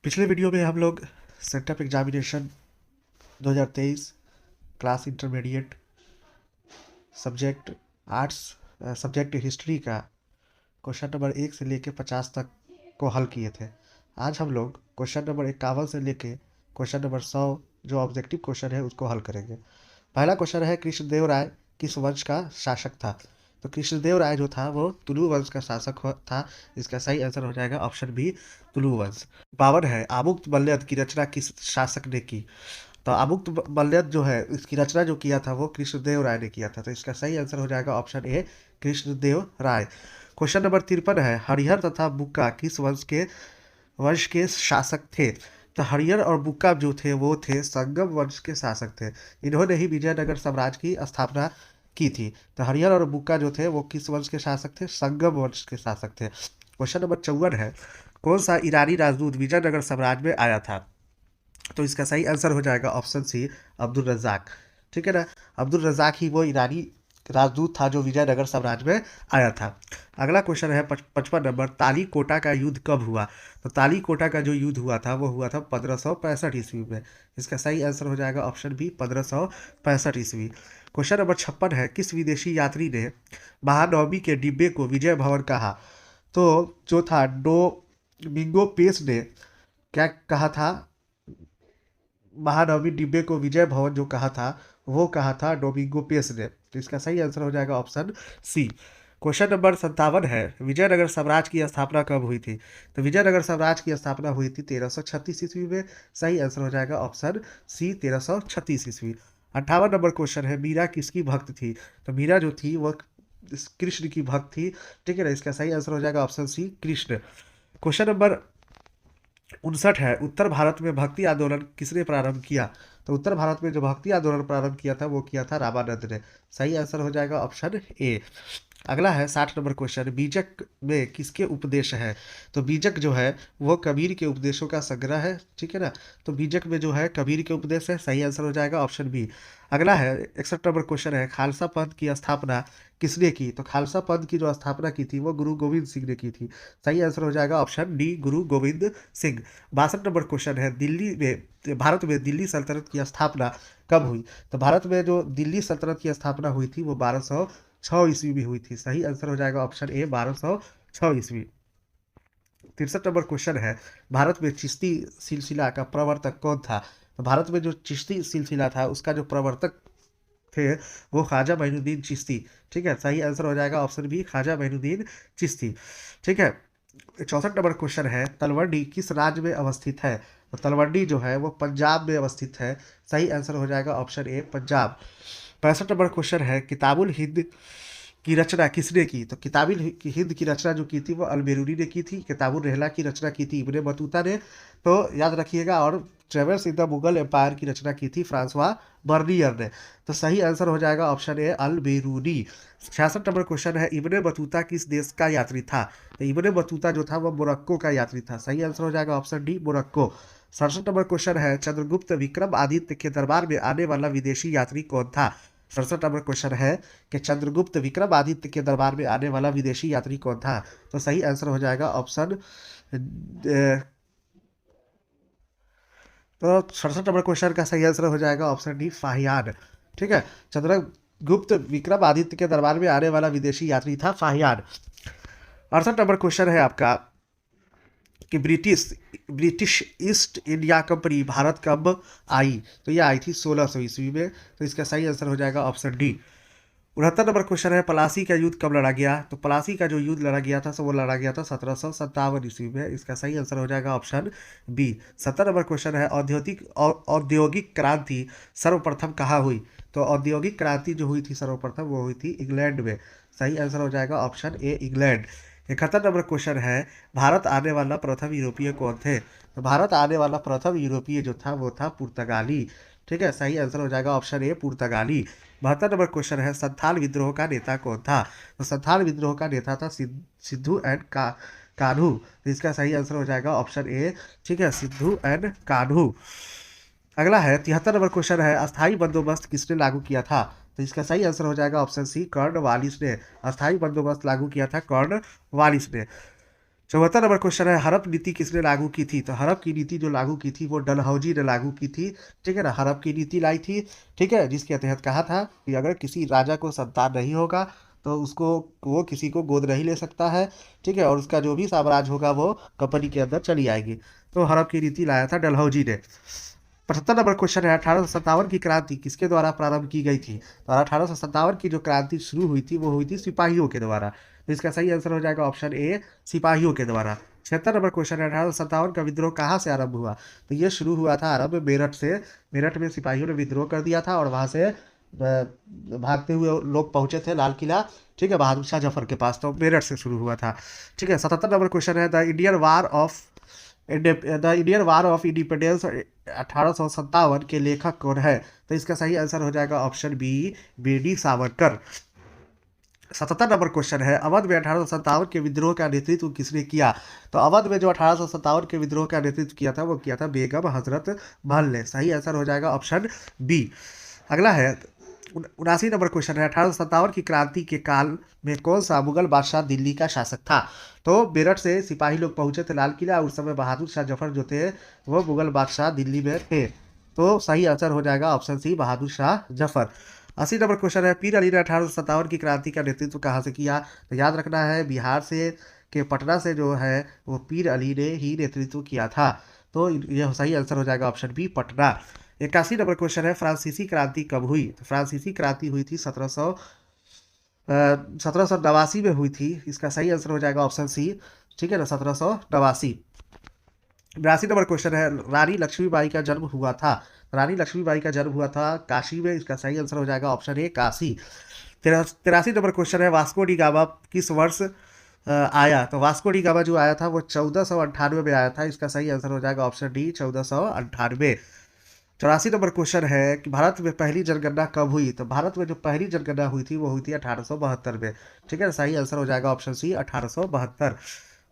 पिछले वीडियो में हम लोग sent up examination 2023 class intermediate subject arts subject history का क्वेश्चन नंबर 1 से लेके 50 तक को हल किए थे। आज हम लोग क्वेश्चन नंबर 51 से लेके क्वेश्चन नंबर 100 जो ऑब्जेक्टिव क्वेश्चन है उसको हल करेंगे। पहला क्वेश्चन है, कृष्णदेव राय किस वंश का शासक था? तो कृष्णदेव राय जो था वो तुलु वंश का शासक था। इसका सही आंसर हो जाएगा ऑप्शन बी, तुलु वंश। 52 है, आमुक्त मल्यद की रचना किस शासक ने की? तो आमुक्त मल्यद जो है इसकी रचना जो किया था वो कृष्णदेव राय ने किया था। तो इसका सही आंसर हो जाएगा option A, Krishnadeva Raya. Question number 53 है, हरिहर तथा बुक्का किस वंश के शासक थे? तो हरिहर और बुक्का जो थे वो थे संगम वंश के शासक थे। इन्होंने ही विजयनगर साम्राज्य की स्थापना की थी। तो हरिहर और बुक्का जो थे वो किस वंश के शासक थे? संगम वंश के शासक थे। क्वेश्चन नंबर 54 है, कौन सा ईरानी राजदूत विजयनगर साम्राज्य में आया था? तो इसका सही आंसर हो जाएगा ऑप्शन सी, अब्दुल रज्जाक। ठीक है ना, अब्दुल रज्जाक ही वो ईरानी राजदूत था जो विजयनगर साम्राज्य में आया था। अगला क्वेश्चन है 55 नंबर, ताली कोटा का युद्ध कब हुआ? तो ताली कोटा का जो युद्ध हुआ था वो हुआ था 1565 ईस्वी में। इसका सही आंसर हो जाएगा ऑप्शन बी, 1565 ईस्वी। क्वेश्चन नंबर 56 है, किस विदेशी यात्री ने महानवमी के डिब्बे को विजय भवन कहा? तो जो था डोमिंगो पेस ने क्या कहा था? महानवमी डिब्बे को विजय भवन जो कहा था वो कहा था डोमिंगो पेस ने। तो इसका सही आंसर हो जाएगा ऑप्शन सी। क्वेश्चन नंबर 57 है, विजयनगर साम्राज्य की स्थापना कब हुई थी? तो विजयनगर साम्राज्य की स्थापना हुई थी 1336 ईस्वी में। सही आंसर हो जाएगा ऑप्शन सी, 1336 ईस्वी। 58 नंबर क्वेश्चन है, मीरा किसकी भक्त थी? तो मीरा जो थी वह कृष्ण की भक्त थी। ठीक है ना, इसका सही आंसर हो जाएगा option C, Krishna. Question number 59 है, उत्तर भारत में भक्ति आंदोलन किसने प्रारंभ किया? तो उत्तर भारत में जो भक्ति आंदोलन प्रारंभ किया था वो किया था रामानंद ने। सही आंसर हो जाएगा ऑप्शन ए। अगला है 60 नंबर क्वेश्चन, बीजक में किसके उपदेश है? तो बीजक जो है वो कबीर के उपदेशों का संग्रह है। ठीक है ना, तो बीजक में जो है कबीर के उपदेश है। सही आंसर हो जाएगा ऑप्शन बी। अगला है 61 नंबर क्वेश्चन है, खालसा पंथ की स्थापना किसने की? तो खालसा पंथ की जो स्थापना की थी वो गुरु गोविंद सिंह ने की थी। सही आंसर हो जाएगा ऑप्शन डी, गुरु गोविंद सिंह। 62 नंबर क्वेश्चन है, भारत में दिल्ली सल्तनत की स्थापना कब हुई? तो भारत में जो दिल्ली सल्तनत की स्थापना हुई थी वो 1206 ईस्वी में हुई थी। सही आंसर हो जाएगा ऑप्शन ए, 1206 ईस्वी। 63 नंबर क्वेश्चन है, भारत में चिश्ती सिलसिला का प्रवर्तक कौन था? तो भारत में जो चिश्ती सिलसिला था उसका जो प्रवर्तक थे वो ख्वाजा मोइनुद्दीन चिश्ती। ठीक है, सही आंसर हो जाएगा ऑप्शन बी, ख्वाजा मोइनुद्दीन चिश्ती। ठीक है, 64 नंबर क्वेश्चन है, तलवंडी किस राज्य में अवस्थित है? तो तलवंडी जो है वो पंजाब में अवस्थित है। सही आंसर हो जाएगा ऑप्शन ए, पंजाब। 65 नंबर क्वेश्चन है, किताबुल हिंद की रचना किसने की? तो किताबुल हिंद की रचना जो की थी वो अल-बेरूनी ने की थी। किताबुल रहला की रचना की थी इब्ने बतूता ने। तो याद रखिएगा। और travels in the Mughal empire की रचना की थी फ्रांसवा बर्नियर ने। तो सही आंसर हो जाएगा ऑप्शन ए, अल-बेरूनी। 66 नंबर क्वेश्चन है, इब्ने बतूता किस देश का यात्री था? तो इब्ने बतूता जो था वह मोरक्को का यात्री था। सही आंसर हो जाएगा option D, Morocco. 67 number question है, चंद्रगुप्त विक्रमादित्य के दरबार में आने वाला विदेशी यात्री कौन था? 67 नंबर क्वेश्चन है कि चंद्रगुप्त विक्रमादित्य के दरबार में आने वाला विदेशी यात्री कौन था? तो सही आंसर हो जाएगा ऑप्शन तो 67 नंबर क्वेश्चन का सही आंसर हो जाएगा ऑप्शन डी, फाहियान। ठीक है, चंद्रगुप्त विक्रमादित्य के दरबार में आने वाला विदेशी यात्री था फाहियान। 68 नंबर क्वेश्चन है आपका कि British east India company Bharat कब आई? तो ये आई थी 1600 ईस्वी में। तो इसका सही आंसर हो जाएगा ऑप्शन डी। 69 नंबर क्वेश्चन है, प्लासी का युद्ध कब लड़ा गया? तो प्लासी का जो युद्ध लड़ा गया था वो लड़ा गया था 1757 ईस्वी में। इसका सही आंसर हो जाएगा ऑप्शन बी। 70 नंबर क्वेश्चन है, औद्योगिक क्रांति सर्वप्रथम कहाँ हुई? तो औद्योगिक क्रांति जो हुई थी सर्वप्रथम वो हुई थी इंग्लैंड में। सही आंसर हो जाएगा ऑप्शन ए, इंग्लैंड। 71 नंबर क्वेश्चन है, भारत आने वाला प्रथम यूरोपीय कौन थे? तो भारत आने वाला प्रथम यूरोपीय जो था वो था पुर्तगाली। ठीक है, सही आंसर हो जाएगा ऑप्शन ए, पुर्तगाली। 72 नंबर क्वेश्चन है, संथाल विद्रोह का नेता कौन था? तो संथाल विद्रोह का नेता था सिद्धू एंड कान्हू। तो इसका सही आंसर हो जाएगा ऑप्शन ए। ठीक है, सिद्धू एंड कान्हू। अगला है 73 नंबर क्वेश्चन है, अस्थाई बंदोबस्त किसने लागू किया था? तो इसका सही आंसर हो जाएगा ऑप्शन सी, कॉर्नवालिस ने। अस्थाई बंदोबस्त लागू किया था कॉर्नवालिस ने। 74 नंबर क्वेश्चन है, हड़प नीति किसने लागू की थी? तो हड़प की नीति जो लागू की थी वो डलहौजी ने लागू की थी। ठीक है ना, हड़प की नीति लाई थी। ठीक है, जिसके तहत कहा था कि अगर किसी राजा को संतान नहीं होगा तो उसको वो किसी को गोद नहीं ले सकता है। ठीक है, और उसका जो भी साम्राज्य होगा वो कंपनी के अंदर चली आएगी। तो हड़प की नीति लाया था डलहौजी ने। 75 नंबर क्वेश्चन है, 1857 की क्रांति किसके द्वारा प्रारंभ की गई थी? तो 1857 की जो क्रांति शुरू हुई थी वो हुई थी सिपाहियों के द्वारा। तो इसका सही आंसर हो जाएगा ऑप्शन ए, सिपाहियों के द्वारा। 76 नंबर क्वेश्चन है, 1857 का विद्रोह कहाँ से आरंभ हुआ? तो ये शुरू हुआ था आरंभ मेरठ से। मेरठ में सिपाहियों ने विद्रोह कर दिया था और वहां से भागते हुए लोग पहुंचे थे लाल किला। ठीक है, बहादुर शाह जफर के पास। तो मेरठ से शुरू हुआ था। ठीक है, 77 नंबर क्वेश्चन है, the Indian war of independence 1857 के लेखक कौन है? तो इसका सही आंसर हो जाएगा ऑप्शन बी, बी.डी. सावरकर। 77 नंबर क्वेश्चन है, अवध में 1857 के विद्रोह का नेतृत्व किसने किया? तो अवध में जो 1857 के विद्रोह का नेतृत्व किया था वो किया था बेगम हजरत महल ने। सही आंसर हो जाएगा ऑप्शन बी। अगला है 79 नंबर क्वेश्चन है, 1857 की क्रांति के काल में कौन सा मुगल बादशाह दिल्ली का शासक था? तो मेरठ से सिपाही लोग पहुंचे थे लाल किला। उस समय बहादुर शाह जफर जो थे वो मुगल बादशाह दिल्ली में थे। तो सही आंसर हो जाएगा ऑप्शन सी, बहादुर शाह जफर। 80 नंबर क्वेश्चन है, पीर अली ने 1857 की क्रांति का नेतृत्व कहाँ से किया? तो याद रखना है, बिहार से के पटना से जो है वो पीर अली ने ही नेतृत्व किया था। तो यह सही आंसर हो जाएगा ऑप्शन बी, पटना। 81 नंबर क्वेश्चन है, फ्रांसीसी क्रांति कब हुई? तो फ्रांसीसी क्रांति हुई थी 1789 में हुई थी। इसका सही आंसर हो जाएगा ऑप्शन सी। ठीक है ना, 1789। 82 नंबर क्वेश्चन है, रानी लक्ष्मीबाई का जन्म हुआ था? रानी लक्ष्मीबाई का जन्म हुआ था काशी में। इसका सही आंसर हो जाएगा ऑप्शन ए, काशी। 83 नंबर क्वेश्चन है, वास्को डी गामा किस वर्ष आया? तो वास्को डी गामा जो आया था वो 1498 में आया था। इसका सही आंसर हो जाएगा ऑप्शन डी, 1498। 84 नंबर क्वेश्चन है कि भारत में पहली जनगणना कब हुई? तो भारत में जो पहली जनगणना हुई थी वो हुई थी 1872 में। ठीक है, सही आंसर हो जाएगा ऑप्शन सी, 1872।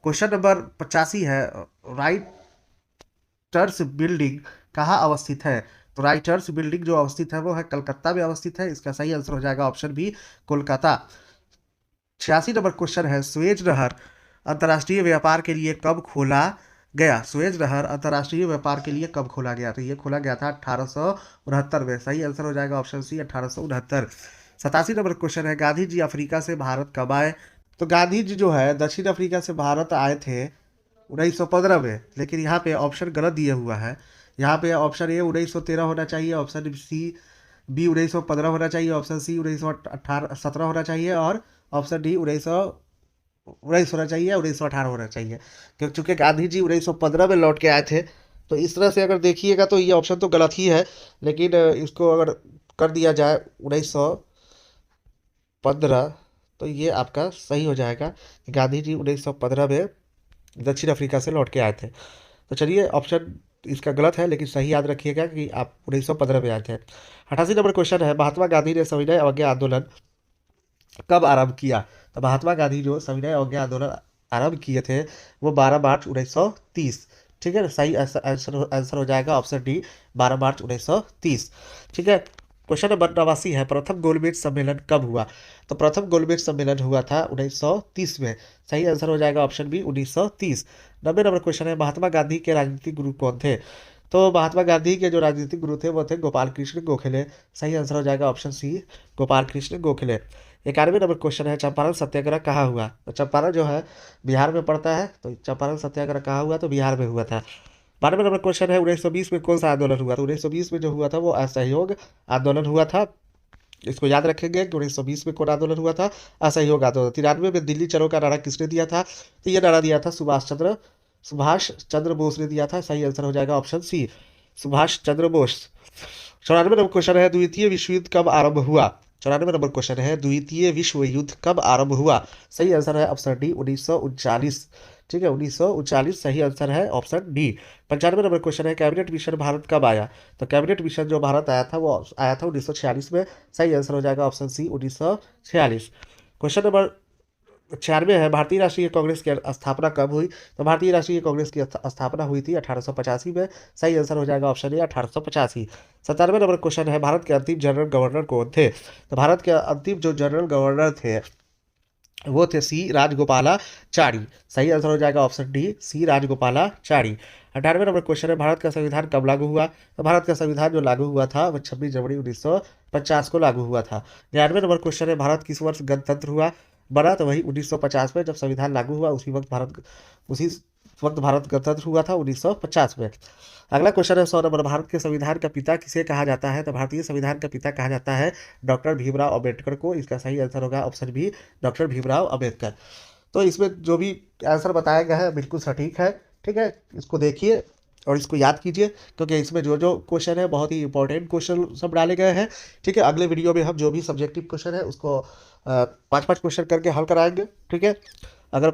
क्वेश्चन नंबर 85 है, राइटर्स बिल्डिंग कहाँ अवस्थित है? तो राइटर्स बिल्डिंग जो अवस्थित है वो है कलकत्ता में अवस्थित है। इसका सही आंसर हो जाएगा ऑप्शन बी, कोलकाता। 86 नंबर क्वेश्चन है, स्वेज नहर अंतर्राष्ट्रीय व्यापार के लिए कब खोला गया? स्वेज नहर अंतर्राष्ट्रीय व्यापार के लिए कब खोला गया? तो ये खोला गया था 1869 में। सही आंसर हो जाएगा ऑप्शन सी, 1869। 87 नंबर क्वेश्चन है, गांधी जी अफ्रीका से भारत कब आए? तो गांधी जी जो है दक्षिण अफ्रीका से भारत आए थे 1915 में, लेकिन यहाँ पे ऑप्शन गलत दिया हुआ है। यहाँ पे ऑप्शन ए 1913 होना चाहिए, ऑप्शन सी बी 1915 होना चाहिए, ऑप्शन सी 1917 होना चाहिए और ऑप्शन डी 1919 होना चाहिए, 1918 होना चाहिए। क्योंकि चूंकि गांधी जी 1915 में लौट के आए थे, तो इस तरह से अगर देखिएगा तो ये ऑप्शन तो गलत ही है। लेकिन इसको अगर कर दिया जाए 1915, तो ये आपका सही हो जाएगा कि गांधी जी 1915 में दक्षिण अफ्रीका से लौट के आए थे। तो चलिए, ऑप्शन इसका गलत है लेकिन सही याद रखिएगा कि आप 1915 में आए थे। 88 नंबर क्वेश्चन है, महात्मा गांधी ने सविनय अवज्ञा आंदोलन कब आरंभ किया? तो महात्मा गांधी जो सविनय अवज्ञा आंदोलन आरंभ किए थे वो 12 मार्च 1930। ठीक है, सही आंसर आंसर हो जाएगा ऑप्शन डी, 12 मार्च 1930। ठीक है, क्वेश्चन नंबर 89 है, प्रथम गोलमेज सम्मेलन कब हुआ? तो प्रथम गोलमेज सम्मेलन हुआ था 1930 में। सही आंसर हो जाएगा ऑप्शन बी, 1930। 90 नंबर क्वेश्चन है, महात्मा गांधी के राजनीतिक गुरु कौन थे? तो महात्मा गांधी के जो राजनीतिक गुरु थे वो थे गोपाल कृष्ण गोखले। सही आंसर हो जाएगा ऑप्शन सी, गोपाल कृष्ण गोखले। 91 नंबर क्वेश्चन है, चंपारण सत्याग्रह कहाँ हुआ? तो चंपारण जो है बिहार में पड़ता है, तो चंपारण सत्याग्रह कहाँ हुआ? तो बिहार में हुआ था। 92 नंबर क्वेश्चन है, 1920 में कौन सा आंदोलन हुआ? तो 1920 में जो हुआ था वो असहयोग आंदोलन हुआ था। इसको याद रखेंगे कि 1920 में कौन आंदोलन हुआ था? असहयोग आंदोलन। 93 में दिल्ली चलो का नारा किसने दिया था? तो ये नारा दिया था सुभाष चंद्र बोस ने दिया था। सही आंसर हो जाएगा ऑप्शन सी, सुभाष चंद्र बोस। 94 नंबर क्वेश्चन है, द्वितीय विश्व युद्ध कब आरंभ हुआ? 94 नंबर क्वेश्चन है, द्वितीय विश्व युद्ध कब आरंभ हुआ? सही आंसर है ऑप्शन डी, 1939। ठीक है, 1939 सही आंसर है ऑप्शन डी। 95 नंबर क्वेश्चन है, कैबिनेट मिशन भारत कब आया? तो कैबिनेट मिशन जो भारत आया था वो आया था 1946 में। सही आंसर हो जाएगा ऑप्शन सी, 1946। क्वेश्चन नंबर 96 है, भारतीय राष्ट्रीय कांग्रेस की स्थापना कब हुई? तो भारतीय राष्ट्रीय कांग्रेस की स्थापना हुई थी 1885 में। सही आंसर हो जाएगा ऑप्शन ए, 1885। 97 नंबर क्वेश्चन है, भारत के अंतिम जनरल गवर्नर कौन थे? तो भारत के अंतिम जो जनरल गवर्नर थे वो थे सी राजगोपालाचारी। सही आंसर हो जाएगा ऑप्शन डी, सी राजगोपालाचारी। 98वां नंबर क्वेश्चन है, भारत का संविधान कब लागू हुआ? तो भारत का संविधान जो लागू हुआ था वह 26 जनवरी 1950 को लागू हुआ था। 99वां नंबर क्वेश्चन है, भारत किस वर्ष गणतंत्र हुआ बना? तो वही 1950 में, जब संविधान लागू हुआ उसी वक्त भारत गणतंत्र हुआ था 1950 में। अगला क्वेश्चन है 100 नंबर, भारत के संविधान का पिता किसे कहा जाता है? तो भारतीय संविधान का पिता कहा जाता है डॉक्टर भीमराव अम्बेडकर को। इसका सही आंसर होगा option B, doctor Bhimrao Ambedkar. तो इसमें जो भी आंसर बताया गया है बिल्कुल सटीक है। ठीक है, इसको देखिए और इसको याद कीजिए, क्योंकि इसमें जो जो क्वेश्चन है बहुत ही इंपॉर्टेंट क्वेश्चन सब डाले गए हैं। ठीक है, अगले वीडियो में हम जो भी सब्जेक्टिव क्वेश्चन है उसको 5-5 क्वेश्चन करके हल कराएंगे। ठीक है, अगर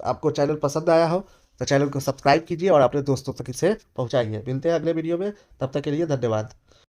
आपको चैनल पसंद आया हो तो चैनल को सब्सक्राइब कीजिए और अपने दोस्तों तक इसे पहुंचाइए। मिलते हैं अगले वीडियो में, तब तक के लिए धन्यवाद।